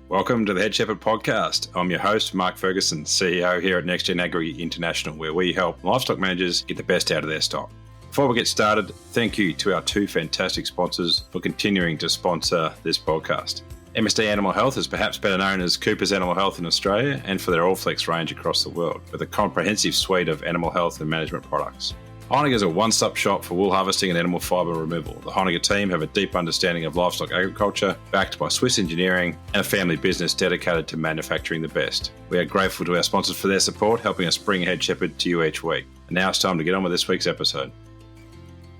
Welcome to the Head Shepherd podcast. I'm your host, Mark Ferguson, CEO here at NextGen Agri International, where we help livestock managers get the best out of their stock. Before we get started, thank you to our two fantastic sponsors for continuing to sponsor this podcast. MSD Animal Health is perhaps better known as Cooper's Animal Health in Australia and for their Allflex range across the world, with a comprehensive suite of animal health and management products. Honiger is a one-stop shop for wool harvesting and animal fibre removal. The Honiger team have a deep understanding of livestock agriculture, backed by Swiss engineering and a family business dedicated to manufacturing the best. We are grateful to our sponsors for their support, helping us bring Head Shepherd to you each week. And now it's time to get on with this week's episode.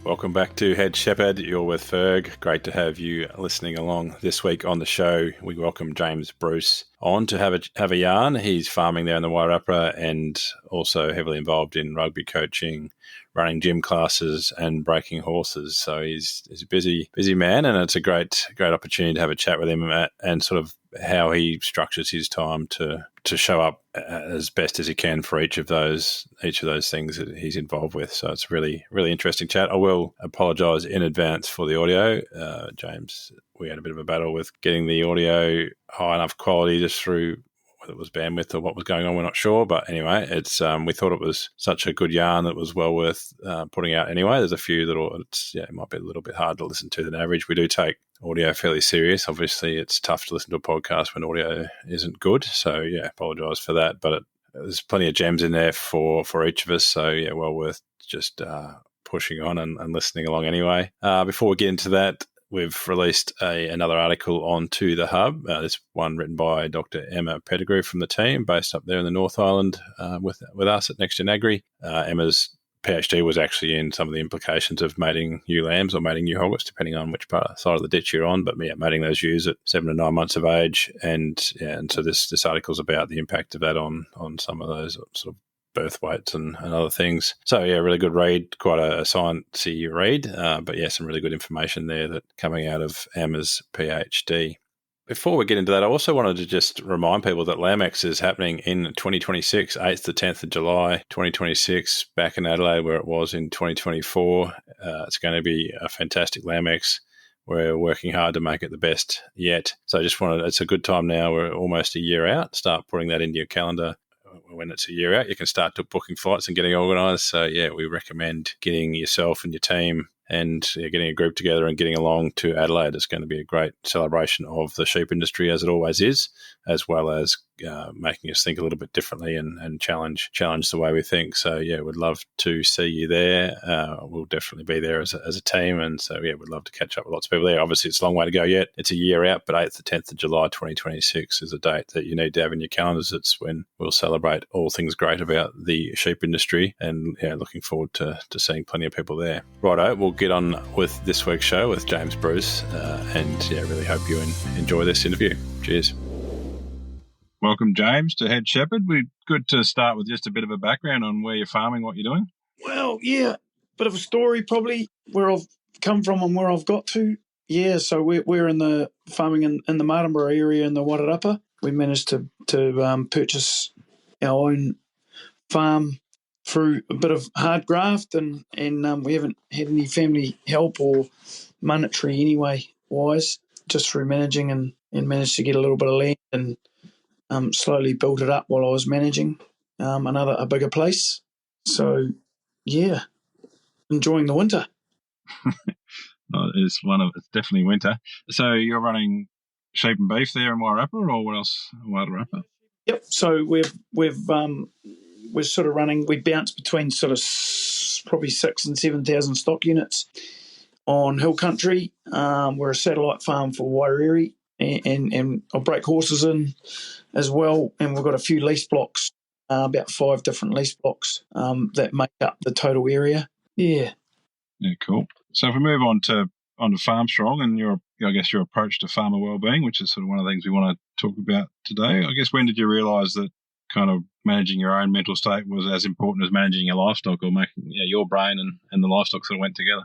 Welcome back to Head Shepherd. You're with Ferg. Great to have you listening along this week on the show. We welcome James Bruce on to have a yarn. He's farming there in the Wairarapa and also heavily involved in rugby coaching, running gym classes and breaking horses. So he's a busy man, and it's a great opportunity to have a chat with him and sort of how he structures his time to show up as best as he can for each of those things that he's involved with. So it's a really interesting chat. I will apologise in advance for the audio, James. We had a bit of a battle with getting the audio high enough quality just through whether it was bandwidth or what was going on, we're not sure. But anyway, it's we thought it was such a good yarn that was well worth putting out anyway. There's a few that it might be a little bit hard to listen to than average. We do take audio fairly serious. Obviously, it's tough to listen to a podcast when audio isn't good. So yeah, apologise for that. But there's plenty of gems in there for each of us. So yeah, well worth just pushing on and listening along anyway. Before we get into that, we've released another article onto the Hub. This one written by Dr. Emma Pettigrew from the team, based up there in the North Island with us at NextGen Agri. Emma's PhD was actually in some of the implications of mating ewe lambs or mating ewe hoggets, depending on which side of the ditch you're on. But yeah, mating those ewes at 7 to 9 months of age, and so this article is about the impact of that on some of those sort of birth weights and other things. So yeah, really good read, quite a sciencey read, but yeah, some really good information there that coming out of Emma's PhD. Before we get into that, I also wanted to just remind people that LambX is happening in 2026, 8th to 10th of July, 2026, back in Adelaide where it was in 2024. It's going to be a fantastic LambX. We're working hard to make it the best yet. So I just it's a good time now. We're almost a year out. Start putting that into your calendar. When it's a year out, you can start booking flights and getting organised. So yeah, we recommend getting yourself and your team and getting a group together and getting along to Adelaide. It's going to be a great celebration of the sheep industry, as it always is, as well as making us think a little bit differently and challenge the way we think. So yeah, we'd love to see you there. We'll definitely be there as a team, and so yeah, we'd love to catch up with lots of people there. Obviously, it's a long way to go yet. It's a year out, but 8th to 10th of July 2026 is a date that you need to have in your calendars. It's when we'll celebrate all things great about the sheep industry, and yeah, looking forward to seeing plenty of people there. Righto, we'll get on with this week's show with James Bruce, and yeah, really hope you enjoy this interview. Cheers. Welcome, James, to Head Shepherd. We're good to start with just a bit of a background on where you're farming, what you're doing. Well, yeah, bit of a story probably where I've come from and where I've got to. Yeah, so we're in the farming in the Maramora area in the Wairarapa. We managed to purchase our own farm through a bit of hard graft, and we haven't had any family help or monetary anyway wise, just through managing and managed to get a little bit of land and slowly built it up while I was managing a bigger place. So yeah, enjoying the winter. It's definitely winter. So you're running sheep and beef there in Wairarapa, or what else? Wairarapa. Yep. So we're sort of running. We bounce between sort of probably 6,000 and 7,000 stock units on hill country. We're a satellite farm for Wairarapa, and I'll break horses in as well. And we've got a few lease blocks, about 5 different lease blocks that make up the total area. Yeah. Yeah, cool. So if we move on to Farm Strong and your approach to farmer wellbeing, which is sort of one of the things we want to talk about today. I guess when did you realise that kind of managing your own mental state was as important as managing your livestock, or making your brain and the livestock sort of went together?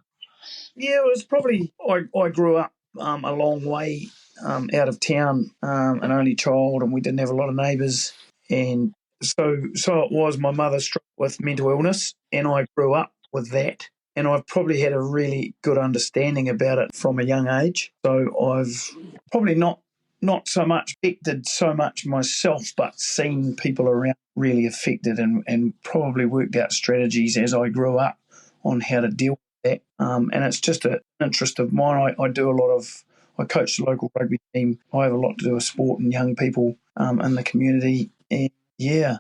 Yeah, it was probably I grew up a long way out of town, an only child, and we didn't have a lot of neighbours, and so it was. My mother struggled with mental illness, and I grew up with that. And I've probably had a really good understanding about it from a young age. So I've probably not not so much affected so much myself, but seen people around really affected and probably worked out strategies as I grew up on how to deal with that. And it's just an interest of mine. I coach the local rugby team. I have a lot to do with sport and young people in the community. And yeah,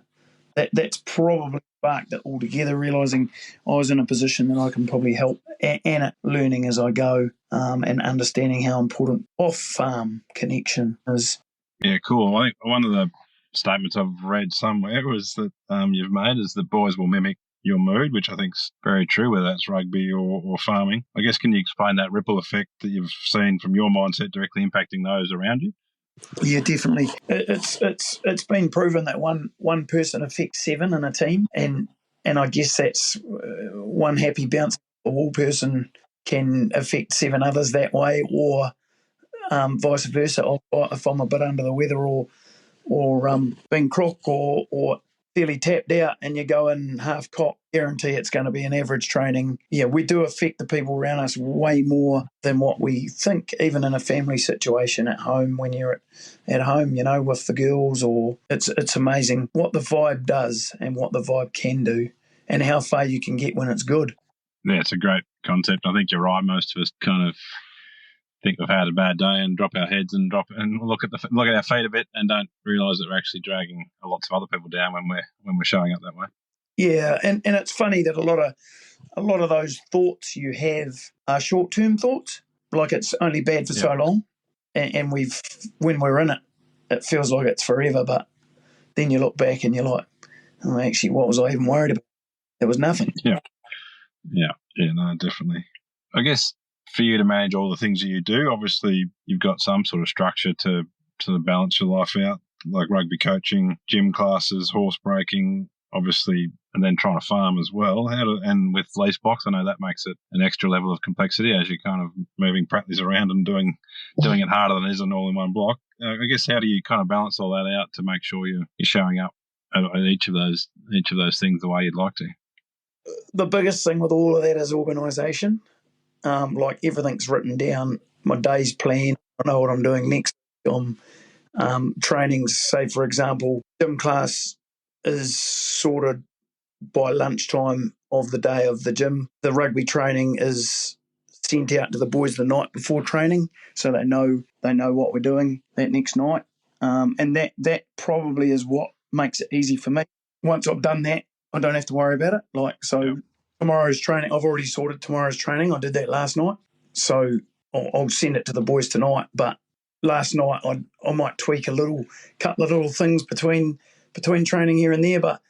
that's probably sparked it all together, realising I was in a position that I can probably help and learning as I go and understanding how important off-farm connection is. Yeah, cool. I think one of the statements I've read somewhere was that you've made is that boys will mimic your mood, which I think is very true, whether that's rugby or farming. I guess, can you explain that ripple effect that you've seen from your mindset directly impacting those around you? Yeah, definitely. It's been proven that one person affects seven in a team, and I guess that's one happy bounce ball person can affect seven others that way, or vice versa. If I'm a bit under the weather or being crook or fairly tapped out and you go in half cock, guarantee it's going to be an average training. Yeah, we do affect the people around us way more than what we think, even in a family situation at home when you're at home, with the girls. Or it's amazing what the vibe does and what the vibe can do and how far you can get when it's good. Yeah, it's a great concept. I think you're right. Most of us kind of think we've had a bad day and drop our heads and look at our feet a bit and don't realise that we're actually dragging lots of other people down when we're showing up that way. Yeah, and it's funny that a lot of those thoughts you have are short-term thoughts, like it's only bad for so long, and when we're in it, it feels like it's forever. But then you look back and you're like, oh, actually, what was I even worried about? There was nothing. Yeah, no, definitely. I guess for you to manage all the things that you do, obviously you've got some sort of structure to balance your life out, like rugby coaching, gym classes, horse breaking, obviously, and then trying to farm as well. And with lease box, I know that makes it an extra level of complexity as you're kind of moving practice around and doing it harder than it is an all in one block. I guess, how do you kind of balance all that out to make sure you're showing up at each of those things the way you'd like to? The biggest thing with all of that is organisation. Like everything's written down, my day's planned. I know what I'm doing next. Trainings, say for example, gym class is sorted by lunchtime of the day of the gym. The rugby training is sent out to the boys the night before training, so they know what we're doing that next night. And that probably is what makes it easy for me. Once I've done that, I don't have to worry about it. Tomorrow's training, I've already sorted tomorrow's training. I did that last night, so I'll send it to the boys tonight. But last night I might tweak a couple of little things between training here and there, but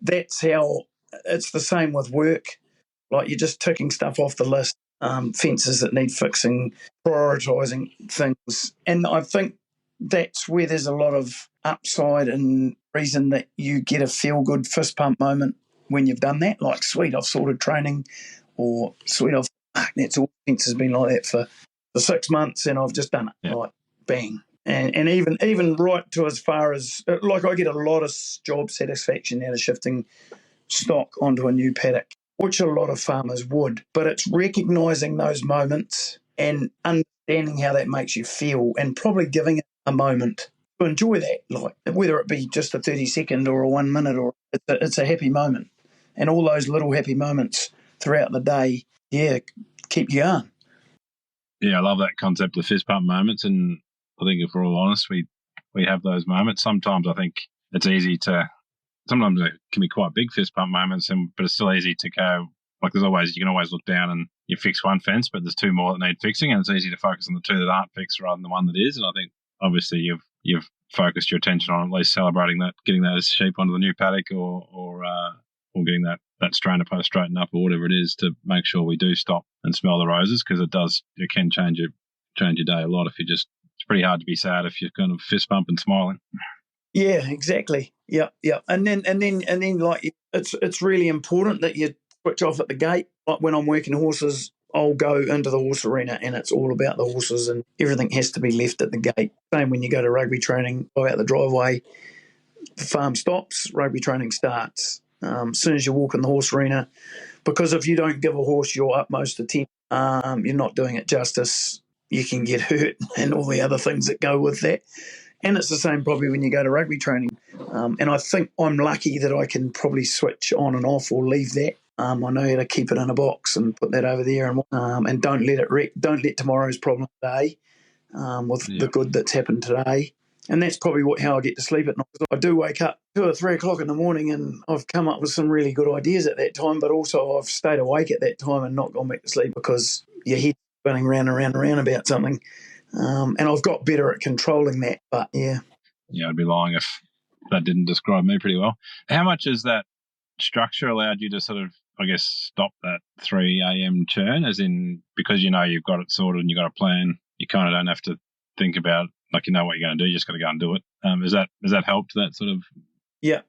that's how it's the same with work. Like you're just ticking stuff off the list, fences that need fixing, prioritising things. And I think that's where there's a lot of upside and reason that you get a feel-good fist pump moment when you've done that. Like, sweet, I've sorted training, or sweet, that's all. Fence has been like that for 6 months and I've just done it. Yeah. Like, bang. And even right to as far as, like, I get a lot of job satisfaction out of shifting stock onto a new paddock, which a lot of farmers would. But it's recognising those moments and understanding how that makes you feel and probably giving it a moment to enjoy that, like whether it be just a 30-second or a 1 minute, or it's a happy moment. And all those little happy moments throughout the day, keep you going. Yeah, I love that concept of fist pump moments, and I think if we're all honest, we have those moments. Sometimes I think it's easy to. Sometimes it can be quite big fist pump moments, but it's still easy to go. Like, you can always look down and you fix one fence, but there's two more that need fixing, and it's easy to focus on the two that aren't fixed rather than the one that is. And I think obviously you've focused your attention on at least celebrating that, getting those sheep onto the new paddock, or getting that strain of post straightened up, or whatever it is, to make sure we do stop and smell the roses, because it can change your day a lot. If it's pretty hard to be sad if you're kind of fist pumping, smiling. Yeah, exactly. Yeah. And then like it's really important that you switch off at the gate. Like when I'm working horses, I'll go into the horse arena and it's all about the horses and everything has to be left at the gate. Same when you go to rugby training, go out the driveway, the farm stops, rugby training starts. As soon as you walk in the horse arena, because if you don't give a horse your utmost attention, you're not doing it justice. you can get hurt and all the other things that go with that. And it's the same probably when you go to rugby training. And I think I'm lucky that I can probably switch on and off or leave that. I know how to keep it in a box and put that over there, and don't let it wreck. Don't let tomorrow's problem today with the good that's happened today. And that's probably how I get to sleep at night. I do wake up 2 or 3 o'clock in the morning and I've come up with some really good ideas at that time, but also I've stayed awake at that time and not gone back to sleep because your head's running round and round and round about something. And I've got better at controlling that, but yeah. Yeah, I'd be lying if that didn't describe me pretty well. How much has that structure allowed you to sort of, I guess, stop that 3 a.m. churn, as in because you know you've got it sorted and you've got a plan, you kind of don't have to think about, like, you know what you're going to do, you just got to go and do it. Has that helped, that sort of? Yeah,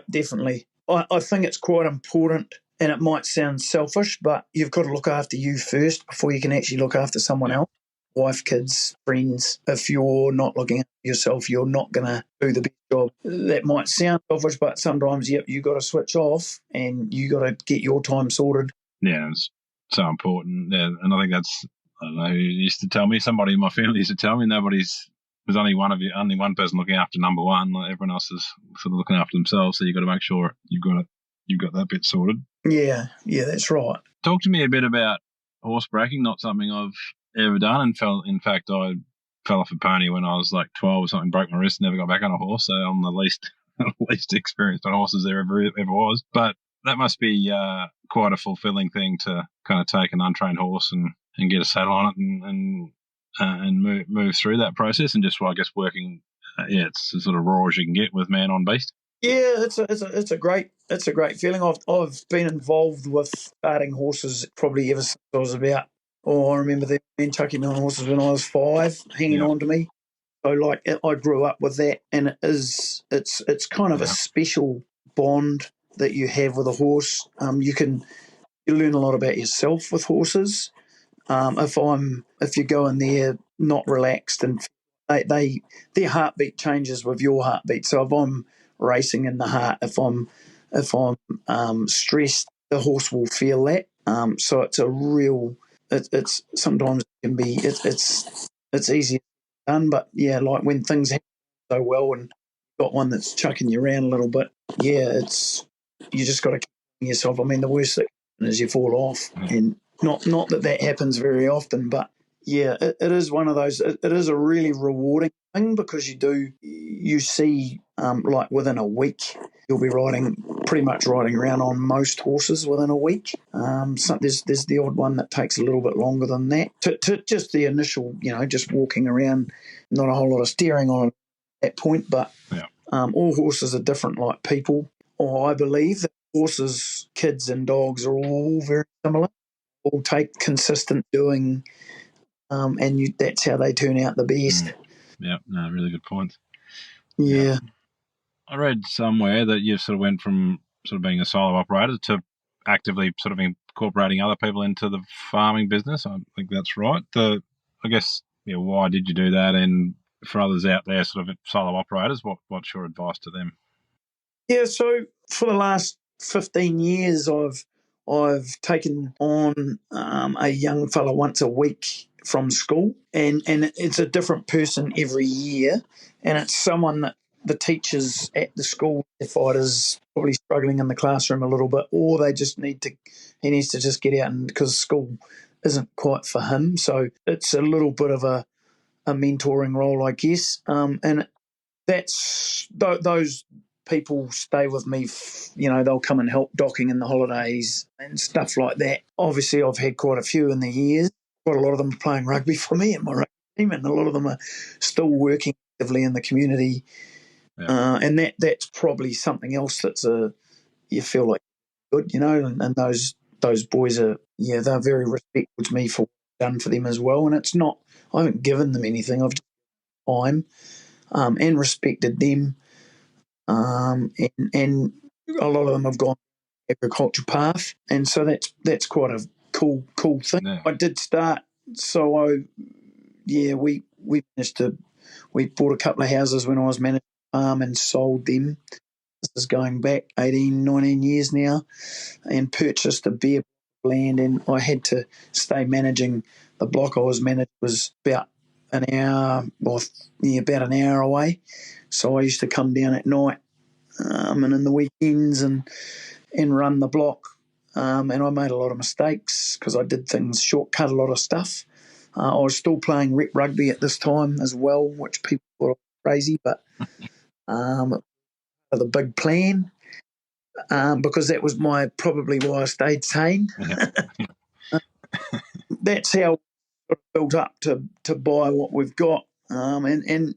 definitely. I think it's quite important, and it might sound selfish, but you've got to look after you first before you can actually look after someone else. Wife, kids, friends. If you're not looking after yourself, you're not going to do the best job. That might sound selfish, but sometimes, you got to switch off and you got to get your time sorted. Yeah, it's so important. Yeah, and I think that's, I don't know who used to tell me, somebody in my family used to tell me, there's only one person looking after number one. Like, everyone else is sort of looking after themselves. So you've got to make sure you've got that bit sorted. Yeah, that's right. Talk to me a bit about horse breaking. Not something I've ever done, and I fell off a pony when I was like 12 or something, broke my wrist, never got back on a horse. So I'm the least experienced on horses there ever was. But that must be quite a fulfilling thing to kind of take an untrained horse and get a saddle on it and move through that process, and just, well, I guess, working. It's as sort of raw as you can get with man on beast. Yeah, it's a great feeling. I've been involved with starting horses probably ever since I was about. I remember the men chucking on horses when I was 5, hanging on to me. So I grew up with that, and it's kind of a special bond that you have with a horse. You learn a lot about yourself with horses. If you go in there not relaxed, and their heartbeat changes with your heartbeat. So if I'm racing in the heart, if I'm stressed, the horse will feel that. So it's a real. It's sometimes it can be it's easier done, but yeah, like when things happen so well and got one that's chucking you around a little bit, you just got to keep yourself. I mean, the worst thing is you fall off, and not that happens very often, but yeah, it is one of those. It is a really rewarding thing because you see like within a week you'll be pretty much riding around on most horses within a week. So there's the odd one that takes a little bit longer than that. To just the initial, just walking around, not a whole lot of steering on at that point, but all horses are different, like people. Or I believe that horses, kids, and dogs are all very similar. All take consistent doing, and that's how they turn out the best. Yeah, no, really good point. Yeah. I read somewhere that you sort of went from sort of being a solo operator to actively sort of incorporating other people into the farming business. I think that's right. I guess, why did you do that? And for others out there, sort of solo operators, what's your advice to them? Yeah, so for the last 15 years, I've taken on a young fella once a week from school, and it's a different person every year, and it's someone that the teachers at the school identified as probably struggling in the classroom a little bit, or he needs to just get out, and because school isn't quite for him, so it's a little bit of a mentoring role, I guess, and those people stay with me. They'll come and help docking in the holidays and stuff like that. Obviously, I've had quite a few in the years. Quite a lot of them are playing rugby for me in my rugby team, and a lot of them are still working actively in the community. And that's probably something else you feel like good, and those boys are, they're very respectful to me for what I've done for them as well. And it's not, I haven't given them anything. I've just given time and respected them. And a lot of them have gone agriculture path, and so that's quite a cool thing. Yeah. I did start, so we bought a couple of houses when I was managing a farm and sold them. This is going back 18, 19 years now, and purchased a bare land, and I had to stay managing the block I was managed was about an hour, about an hour away. So I used to come down at night and in the weekends and run the block. And I made a lot of mistakes because I did things, shortcut a lot of stuff. I was still playing rep rugby at this time as well, which people thought crazy, but the big plan, because that was probably why I stayed sane. That's how I built up to buy what we've got, and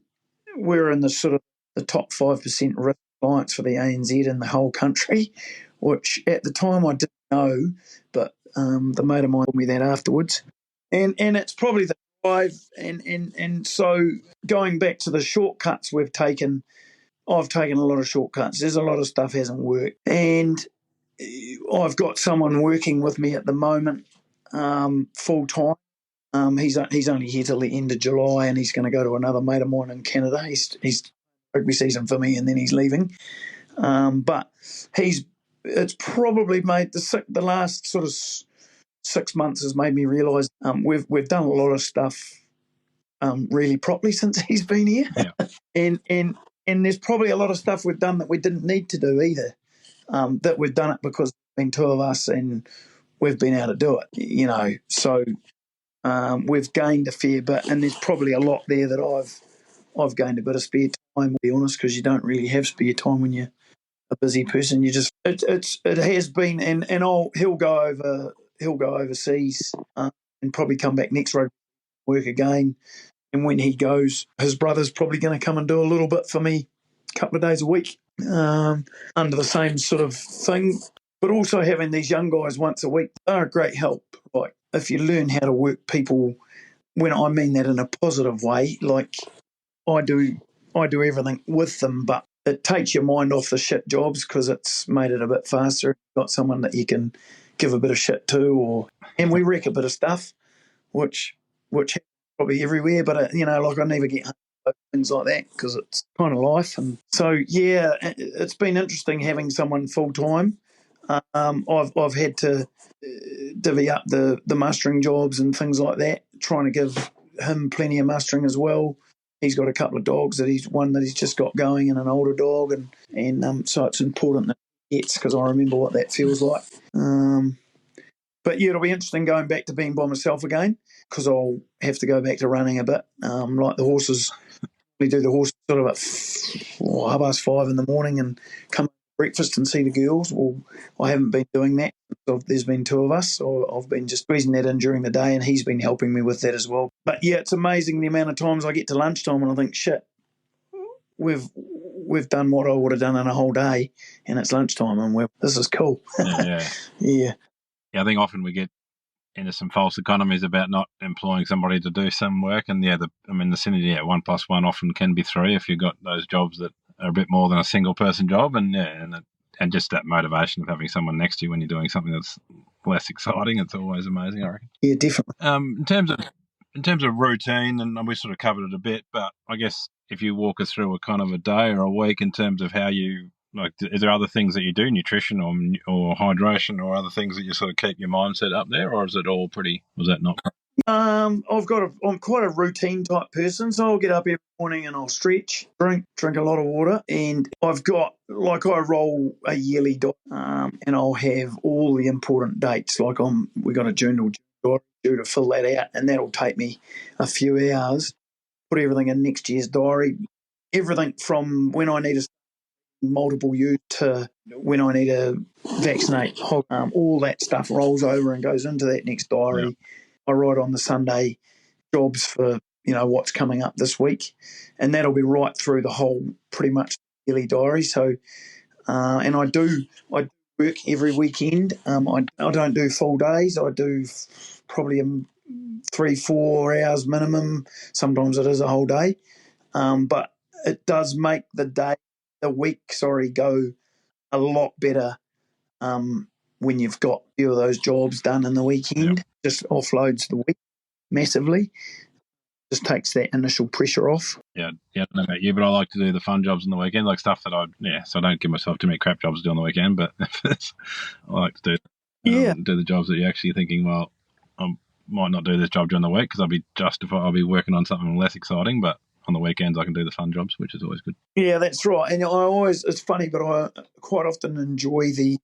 we're in the sort of the top 5% risk clients for the ANZ in the whole country, which at the time I didn't know, but the mate of mine told me that afterwards, and it's probably the drive, and so going back to the shortcuts we've taken. I've taken a lot of shortcuts. There's a lot of stuff hasn't worked. And I've got someone working with me at the moment full time. He's only here till the end of July, and he's going to go to another mate of mine in Canada. He's rugby season for me, and then he's leaving. But it's probably made the last sort of 6 months has made me realise we've done a lot of stuff really properly since he's been here, and there's probably a lot of stuff we've done that we didn't need to do either. That we've done it because there's been two of us and we've been able to do it, So we've gained a fair bit, and there's probably a lot there that I've gained a bit of spare time, to be honest, because you don't really have spare time when you're a busy person. You just it has been, and he'll go overseas and probably come back next rugby work again. And when he goes, his brother's probably going to come and do a little bit for me a couple of days a week under the same sort of thing. But also having these young guys once a week are a great help. Like if you learn how to work people, when I mean that in a positive way, like I do everything with them, but it takes your mind off the shit jobs because it's made it a bit faster. You've got someone that you can give a bit of shit to, and we wreck a bit of stuff, which probably everywhere, but like I never get things like that because it's kind of life. And so it's been interesting having someone full time. I've had to divvy up the mustering jobs and things like that, trying to give him plenty of mustering as well. He's got a couple of dogs that he's just got going, and an older dog, and so it's important that he gets, because I remember what that feels like. But it'll be interesting going back to being by myself again, because I'll have to go back to running a bit. Like the horses, we do the horses sort of at 5:30 in the morning and come to breakfast and see the girls. Well, I haven't been doing that. So there's been two of us, so I've been just squeezing that in during the day, and he's been helping me with that as well. But it's amazing the amount of times I get to lunchtime and I think, shit, we've done what I would have done in a whole day, and it's lunchtime, and this is cool. Yeah. I think often we get into some false economies about not employing somebody to do some work, and the synergy at 1 + 1 often can be 3 if you've got those jobs that are a bit more than a single person job, and just that motivation of having someone next to you when you're doing something that's less exciting. It's always amazing, I reckon. Yeah, definitely. In terms of routine, and we sort of covered it a bit, but I guess if you walk us through a kind of a day or a week in terms of how you, like, is there other things that you do, nutrition or hydration, or other things that you sort of keep your mindset up there, or is it all was that not? I'm quite a routine type person, so I'll get up every morning and I'll stretch, drink a lot of water, and I've got, like, I roll a yearly diet, and I'll have all the important dates. Like we got a journal due to fill that out, and that'll take me a few hours. Put everything in next year's diary, everything from when I need to multiple use to when I need to vaccinate. All that stuff rolls over and goes into that next diary. Yeah. I write on the Sunday jobs for what's coming up this week, and that'll be right through the whole pretty much yearly diary. So, and I do work every weekend. I don't do full days. I do probably 3-4 hours minimum. Sometimes it is a whole day, but it does make the week go a lot better when you've got a few of those jobs done in the weekend. Yep. Just offloads the week massively. Just takes that initial pressure off. Yeah, I don't know about you, but I like to do the fun jobs on the weekend, like stuff that so I don't give myself too many crap jobs to do on the weekend, but I like to do the jobs that you're actually thinking, well, I'm might not do this job during the week because I'll be working on something less exciting, but on the weekends I can do the fun jobs, which is always good. Yeah, that's right. And it's funny, but I quite often enjoy the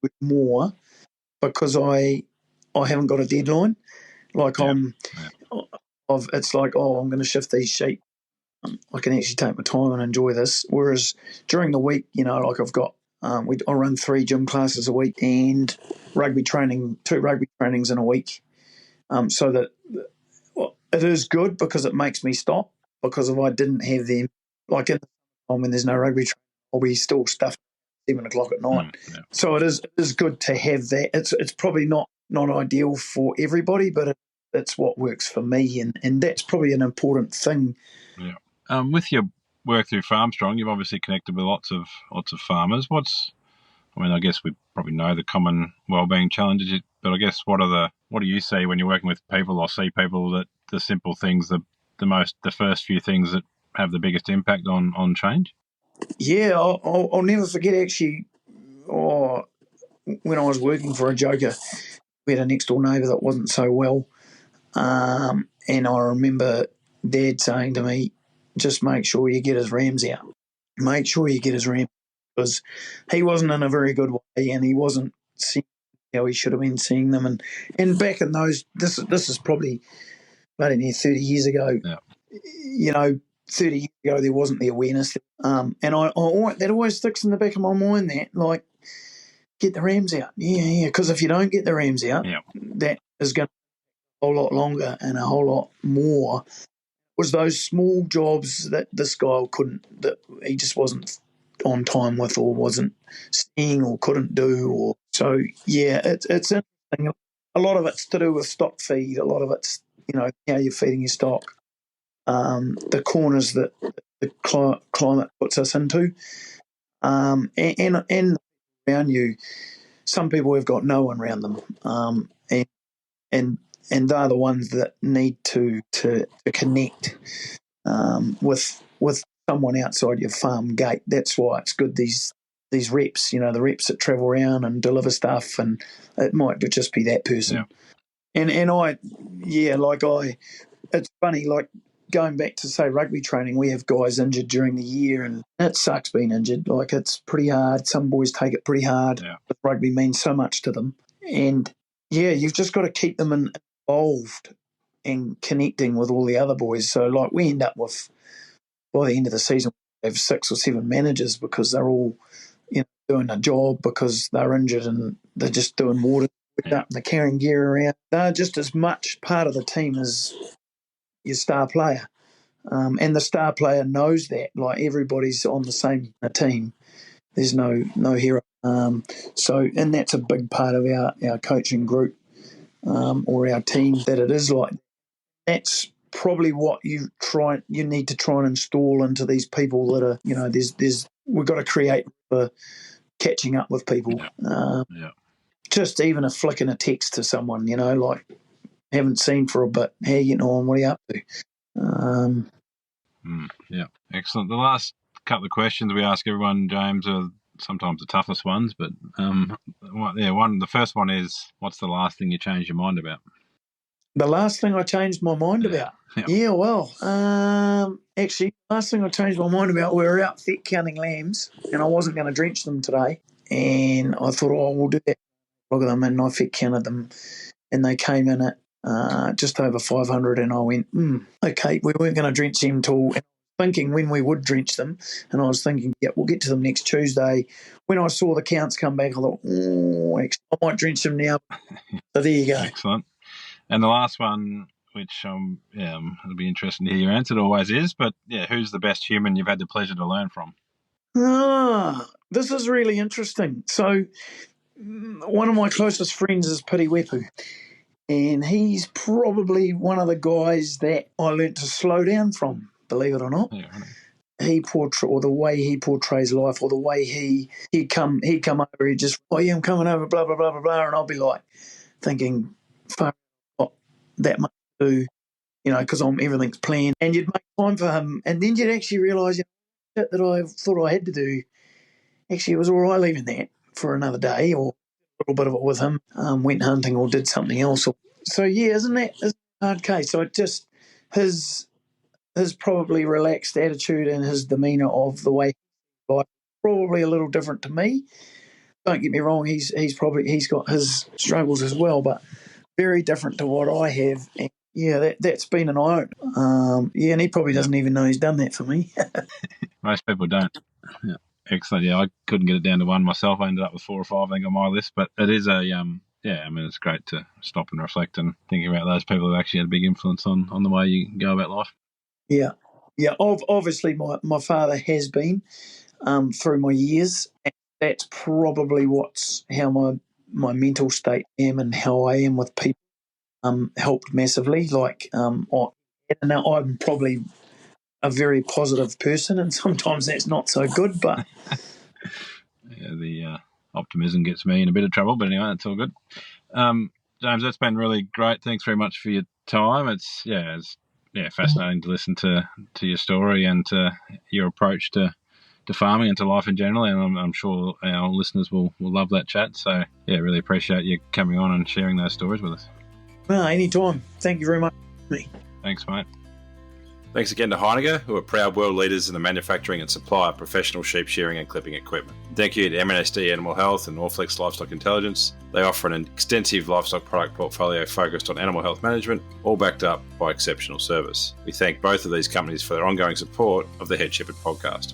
week more because I haven't got a deadline. Like it's like, I'm going to shift these sheep. I can actually take my time and enjoy this. Whereas during the week, like I've got, I run 3 gym classes a week and 2 rugby trainings in a week. So that it is good because it makes me stop. Because if I didn't have them, like in the time when there's no rugby training, I'll be still stuffed at 7 o'clock at night. So it is good to have that. It's probably not ideal for everybody, but it's what works for me, and that's probably an important thing. Yeah. With your work through Farmstrong, you've obviously connected with lots of farmers. I guess we probably know the common wellbeing challenges, but I guess what do you see when you're working with people or see people that the simple things, the first few things that have the biggest impact on change? Yeah, I'll never forget actually. When I was working for a joker, we had a next door neighbour that wasn't so well, and I remember Dad saying to me, "Just make sure you get his rams out. Make sure you get his rams," because he wasn't in a very good way, and he wasn't seeing how he should have been seeing them. And back in those, this is probably about 30 years ago. Yeah. 30 years ago there wasn't the awareness, and that always sticks in the back of my mind. That like, get the rams out, because if you don't get the rams out, that is going to be a whole lot longer and a whole lot more. Was those small jobs that this guy that he just wasn't on time with, or wasn't seeing, or couldn't do, so it's interesting. A lot of it's to do with stock feed. A lot of it's how you're feeding your stock, the corners that the climate puts us into, and around you. Some people have got no one around them, and they're the ones that need to connect with someone outside your farm gate. That's why it's good, these reps, the reps that travel around and deliver stuff, and it might just be that person. And it's funny, like going back to say rugby training, we have guys injured during the year, and it sucks being injured. Like, it's pretty hard. Some boys take it pretty hard. But rugby means so much to them, and you've just got to keep them involved and connecting with all the other boys. So like, we end up with, by the end of the season, we have 6 or 7 managers because they're all doing a job because they're injured, and they're just doing water up and they're carrying gear around. They're just as much part of the team as your star player, and the star player knows that. Like, everybody's on the same team. There's no hero. And that's a big part of our coaching group, or our team, that it is like. That's probably what you need to try and install into these people that are, we've got to create for catching up with people. Just even a flick and a text to someone, like, haven't seen for a bit. How you getting on? What are you up to? Excellent. The last couple of questions we ask everyone, James, are sometimes the toughest ones, but the first one is, what's the last thing you changed your mind about? The last thing I changed my mind about? Actually, the last thing I changed my mind about, we were out fet counting lambs, and I wasn't going to drench them today, and I thought, we'll do that. Look at them, and I fet counted them, and they came in at just over 500, and I went, okay, we weren't going to drench them till, thinking when we would drench them, and I was thinking, we'll get to them next Tuesday. When I saw the counts come back, I thought, I might drench them now. So there you go. Excellent. And the last one, which it'll be interesting to hear your answer. It always is, but who's the best human you've had the pleasure to learn from? This is really interesting. So one of my closest friends is Piri Wepu, and he's probably one of the guys that I learnt to slow down from, believe it or not. The way he portrays life, or the way he'd come over, he'd just, I'm coming over, blah, blah, blah, blah, blah, and I'll be like thinking, fuck, that much to do, because everything's planned, and you'd make time for him, and then you'd actually realise that I thought I had to do, actually it was all right leaving that for another day, or a little bit of it with him, went hunting or did something else. So yeah, isn't it a hard case? So it just his probably relaxed attitude and his demeanour of the way he life probably a little different to me. Don't get me wrong, he's got his struggles as well, but very different to what I have. And yeah, that's been an eye opener. Yeah, and he probably doesn't even know he's done that for me. Most people don't. Yeah. Excellent. Yeah, I couldn't get it down to one myself. I ended up with 4 or 5, I think, on my list. But it is a yeah, I mean, it's great to stop and reflect and think about those people who actually had a big influence on the way you go about life. Yeah. Obviously, my father has been through my years. And that's probably how my mental state am and how I am with people helped massively. Like, I'm probably a very positive person, and sometimes that's not so good. But yeah, the optimism gets me in a bit of trouble. But anyway, that's all good. James, that's been really great. Thanks very much for your time. It's fascinating to listen to your story and to your approach to farming and to life in general, and I'm sure our listeners will love that chat. So yeah, really appreciate you coming on and sharing those stories with us. Anytime. Thank you very much. Thanks, mate. Thanks again to Heineke, who are proud world leaders in the manufacturing and supply of professional sheep shearing and clipping equipment. Thank you to MNSD Animal Health and Norflex Livestock Intelligence. They offer an extensive livestock product portfolio focused on animal health management, all backed up by exceptional service. We thank both of these companies for their ongoing support of the Head Shepherd podcast.